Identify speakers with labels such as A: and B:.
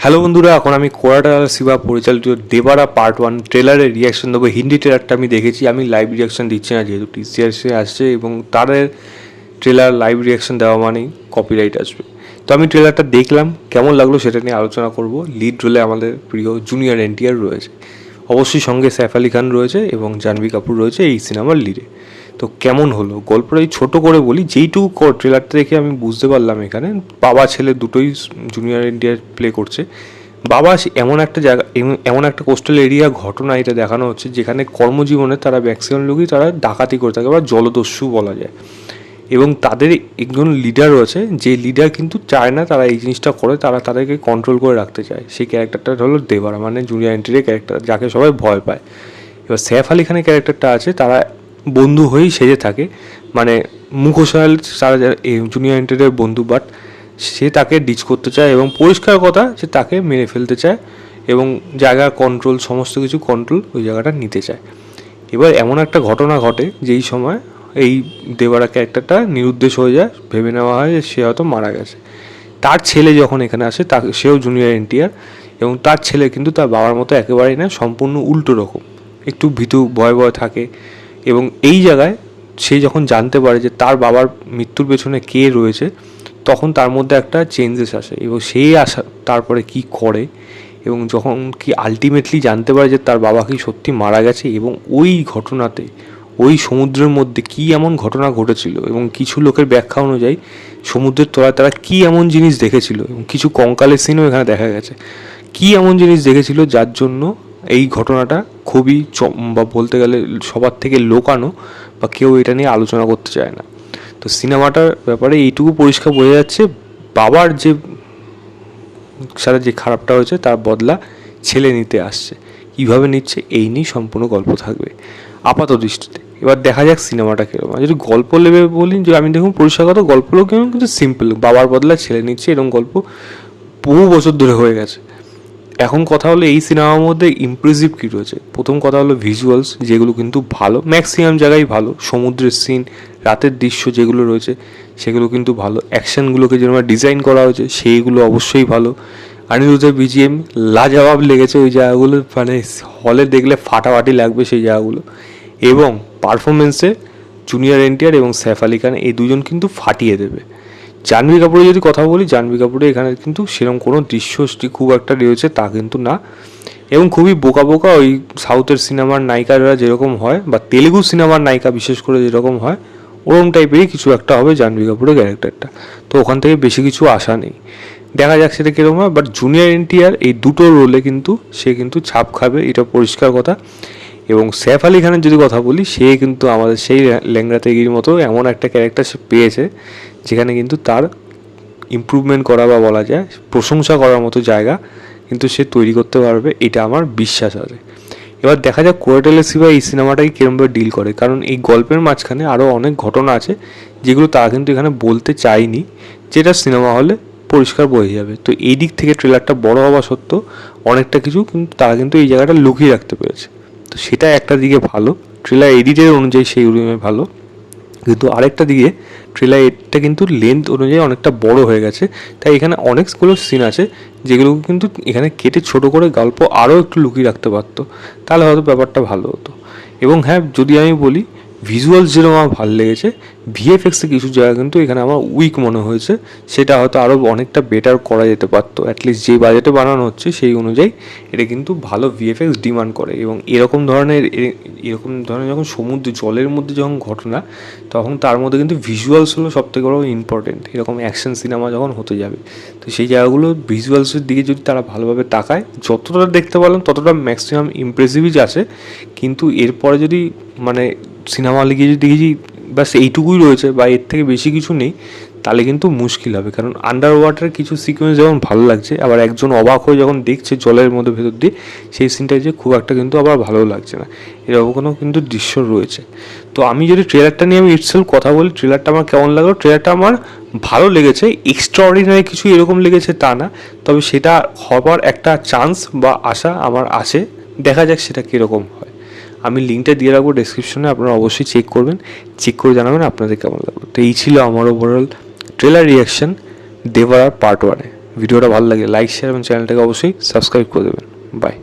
A: Hello বন্ধুরা, এখন আমি কোরাটাল শিবা পরিচালিত দেবারা পার্ট 1 ট্রেলারের রিয়াকশন দেবো। হিন্দি ট্রেলারটা আমি দেখেছি, আমি লাইভ রিয়াকশন দিচ্ছি না যেহেতু টিসিআরসি আসছে এবং তাদের ট্রেলার লাইভ রিয়াকশন দেওয়া মানেই কপিরাইট আসবে। তো আমি ট্রেলারটা দেখলাম, কেমন লাগলো সেটা নিয়ে আলোচনা করব। লিড রোলে আমাদের প্রিয় জুনিয়র এনটিআর রয়েছে, অবশ্যই সঙ্গে সৈফ আলি খান রয়েছে এবং জাহ্নবী কাপুর রয়েছে এই সিনেমার লিডে। তো কেমন হলো গল্পটা এই ছোটো করে বলি, যেইটুকু ট্রেলারটা দেখে আমি বুঝতে পারলাম এখানে বাবা ছেলে দুটোই জুনিয়র এনটিআর প্লে করছে। বাবা এমন একটা জায়গা, এমন একটা কোস্টাল এরিয়া ঘটনা এটা দেখানো হচ্ছে যেখানে কর্মজীবনে তারা ম্যাক্সিমাম লোকই তারা ডাকাতি করে থাকে বা জলদস্যু বলা যায়। এবং তাদের একজন লিডার রয়েছে, যে লিডার কিন্তু চায় না তারা এই জিনিসটা করে, তারা তাদেরকে কন্ট্রোল করে রাখতে চায়। সেই ক্যারেক্টারটা হলো দেবারা, মানে জুনিয়র এনটিআর ক্যারেক্টার, যাকে সবাই ভয় পায়। এবার সৈফ আলি খানের ক্যারেক্টারটা আছে, তারা বন্ধু হয়েই সেজে থাকে, মানে মুখোশাল তারা জুনিয়র এনটিআরের বন্ধু, বাট সে তাকে ডিচ করতে চায় এবং পরিষ্কার কথা সে তাকে মেরে ফেলতে চায় এবং জায়গার কন্ট্রোল, সমস্ত কিছু কন্ট্রোল ওই জায়গাটা নিতে চায়। এবার এমন একটা ঘটনা ঘটে যেই সময় এই দেবারা ক্যারেক্টারটা নিরুদ্দেশ হয়ে যায়, ভেবে নেওয়া হয় যে সে হয়তো মারা গেছে। তার ছেলে যখন এখানে আসে, সেও জুনিয়র এনটিআর এবং তার ছেলে কিন্তু তার বাবার মতো একেবারেই না, সম্পূর্ণ উল্টো রকম, একটু ভীতু ভয় ভয় থাকে। এবং এই জায়গায় সে যখন জানতে পারে যে তার বাবার মৃত্যুর পেছনে কে রয়েছে, তখন তার মধ্যে একটা চেঞ্জেস আসে এবং সেই আসা তারপরে কি করে এবং যখন কি আলটিমেটলি জানতে পারে যে তার বাবা কি সত্যি মারা গেছে এবং ওই ঘটনাতে ওই সমুদ্রের মধ্যে কি এমন ঘটনা ঘটেছিল এবং কিছু লোকের ব্যাখ্যা অনুযায়ী সমুদ্রের তলায় তারা কি এমন জিনিস দেখেছিল এবং কিছু কঙ্কালের সিনও এখানে দেখা গেছে। কি এমন জিনিস দেখেছিল যার জন্য এই ঘটনাটা খুবই বা বলতে গেলে সবার থেকে লোকানো, বা কেউ এটা নিয়ে আলোচনা করতে চায় না। তো সিনেমাটার ব্যাপারে এইটুকু পরিষ্কার বোঝা যাচ্ছে, বাবার যে সাথে যে খারাপটা হয়েছে তার বদলা ছেলে নিতে আসছে। কীভাবে নিচ্ছে এই নিয়ে সম্পূর্ণ গল্প থাকবে আপাত দৃষ্টিতে। এবার দেখা যাক সিনেমাটা কীরকম। যদি গল্প লেবে বলি, যে আমি দেখুন পরিষ্কার কথা, গল্পগুলো কেমন কিন্তু সিম্পল, বাবার বদলা ছেলে নিচ্ছে এরকম গল্প বহু বছর ধরে হয়ে গেছে। এখন কথা হলো এই সিনেমার মধ্যে ইমপ্রেসিভ কী রয়েছে। প্রথম কথা হলো ভিজুয়ালস, যেগুলো কিন্তু ভালো, ম্যাক্সিমাম জায়গায় ভালো। সমুদ্রের সিন, রাতের দৃশ্য যেগুলো রয়েছে সেগুলো কিন্তু ভালো। অ্যাকশানগুলোকে যেরকম ডিজাইন করা হয়েছে সেইগুলো অবশ্যই ভালো। অনিরুদ্ধের বিজিএম লাজবাব লেগেছে, ওই জায়গাগুলো মানে হলে দেখলে ফাটাফাটি লাগবে সেই জায়গাগুলো। এবং পারফরমেন্সে জুনিয়র এনটিআর এবং সৈফ আলি খান এই দুজন কিন্তু ফাটিয়ে দেবে। জাহ্নবী কাপুরের যদি কথা বলি, জাহ্নবী কাপুরের এখানে কিন্তু সেরকম কোনো দৃশ্যটি খুব একটা রয়েছে তা কিন্তু না, এবং খুবই বোকা বোকা ওই সাউথের সিনেমার নায়িকারা যেরকম হয় বা তেলেগু সিনেমার নায়িকা বিশেষ করে যেরকম হয় ওরকম টাইপেরই কিছু একটা হবে জাহ্নবী কাপুরের ক্যারেক্টারটা। তো ওখান থেকে বেশি কিছু আশা নেই, দেখা যাক সেটা কীরকম হয়। বাট জুনিয়র এনটিআর এই দুটো রোলে কিন্তু সে কিন্তু ছাপ খাবে, এটা পরিষ্কার কথা। এবং সৈফ আলি খানের যদি কথা বলি, সে কিন্তু আমাদের সেই ল্যাংড়া তেগির মতো এমন একটা ক্যারেক্টার সে পেয়েছে যেখানে কিন্তু তার ইমপ্রুভমেন্ট করা বা বলা যায় প্রশংসা করার মতো জায়গা কিন্তু সে তৈরি করতে পারবে, এটা আমার বিশ্বাস আছে। এবার দেখা যাক কোরাটাল শিবা এই সিনেমাটাকে কীরকমভাবে ডিল করে, কারণ এই গল্পের মাঝখানে আরও অনেক ঘটনা আছে যেগুলো তারা কিন্তু এখানে বলতে চায়নি, যেটা সিনেমা হলে পরিষ্কার বোঝা যাবে। তো এই দিক থেকে ট্রেলারটা বড় হওয়া সত্ত্বেও অনেকটা কিছু কিন্তু তারা কিন্তু এই জায়গাটা লুকিয়ে রাখতে পেরেছে। তো সেটা একটা দিকে ভালো, ট্রেলার এডিটের অনুযায়ী সেই ভালো। কিন্তু আরেকটা দিকে ট্রেলার এডটা কিন্তু লেন্থ অনুযায়ী অনেকটা বড় হয়ে গেছে, তাই এখানে অনেকগুলো সিন আছে যেগুলো কিন্তু এখানে কেটে ছোটো করে গল্প আরও একটু লুকিয়ে রাখতে পারতো, তাহলে হয়তো ব্যাপারটা ভালো হতো। এবং হ্যাঁ, যদি আমি বলি ভিজুয়ালস যেরকম আমার ভালো লেগেছে, ভিএফএক্সে কিছু জায়গা কিন্তু এখানে আমার উইক মনে হয়েছে, সেটা হয়তো আরও অনেকটা বেটার করা যেতে পারতো। অ্যাটলিস্ট যে বাজেটে বানানো হচ্ছে সেই অনুযায়ী এটা কিন্তু ভালো ভিএফএক্স ডিমান্ড করে। এবং এরকম ধরনের যখন সমুদ্র জলের মধ্যে যখন ঘটনা, তখন তার মধ্যে কিন্তু ভিজুয়ালস হলো সবথেকে বড় ইম্পর্টেন্ট। এরকম অ্যাকশন সিনেমা যখন হতে যাবে, তো সেই জায়গাগুলো ভিজুয়ালসের দিকে যদি তারা ভালোভাবে তাকায়, যতটা দেখতে পারলাম ততটা ম্যাক্সিমাম ইমপ্রেসিভই আছে। কিন্তু এরপরে যদি মানে সিনেমা হলে গিয়ে যদি দেখি ব্যাস এইটুকুই রয়েছে বা এর থেকে বেশি কিছু নেই, তাহলে কিন্তু মুশকিল হবে। কারণ আন্ডার ওয়াটার কিছু সিকোয়েন্স যেমন ভালো লাগছে, আবার একজন অবাক হয়ে যখন দেখছে জলের মধ্যে ভেতর দিয়ে, সেই সিনটা যে খুব একটা কিন্তু আবার ভালো লাগছে না, এরকম কোনো কিন্তু দৃশ্য রয়েছে। তো আমি যদি ট্রেলারটা নিয়ে আমি ইটসেলফ কথা বলি, ট্রেলারটা আমার কেমন লাগলো, ট্রেলারটা আমার ভালো লেগেছে। এক্সট্রাঅর্ডিনারি কিছু এরকম লেগেছে তা না, তবে সেটা হবার একটা চান্স বা আশা আমার আছে। দেখা যাক সেটা কীরকম হয়। আমি লিঙ্কটা দিয়ে রাখবো ডেসক্রিপশনে, আপনারা অবশ্যই চেক করবেন, চেক করে জানাবেন আপনাদের কেমন লাগলো। তো এই ছিল আমার ওভারঅল ট্রেলার রিয়াকশন দেবারা পার্ট 1-এ। ভিডিওটা ভালো লাগে লাইক শেয়ার এবং চ্যানেলটাকে অবশ্যই সাবস্ক্রাইব করে দেবেন। বাই।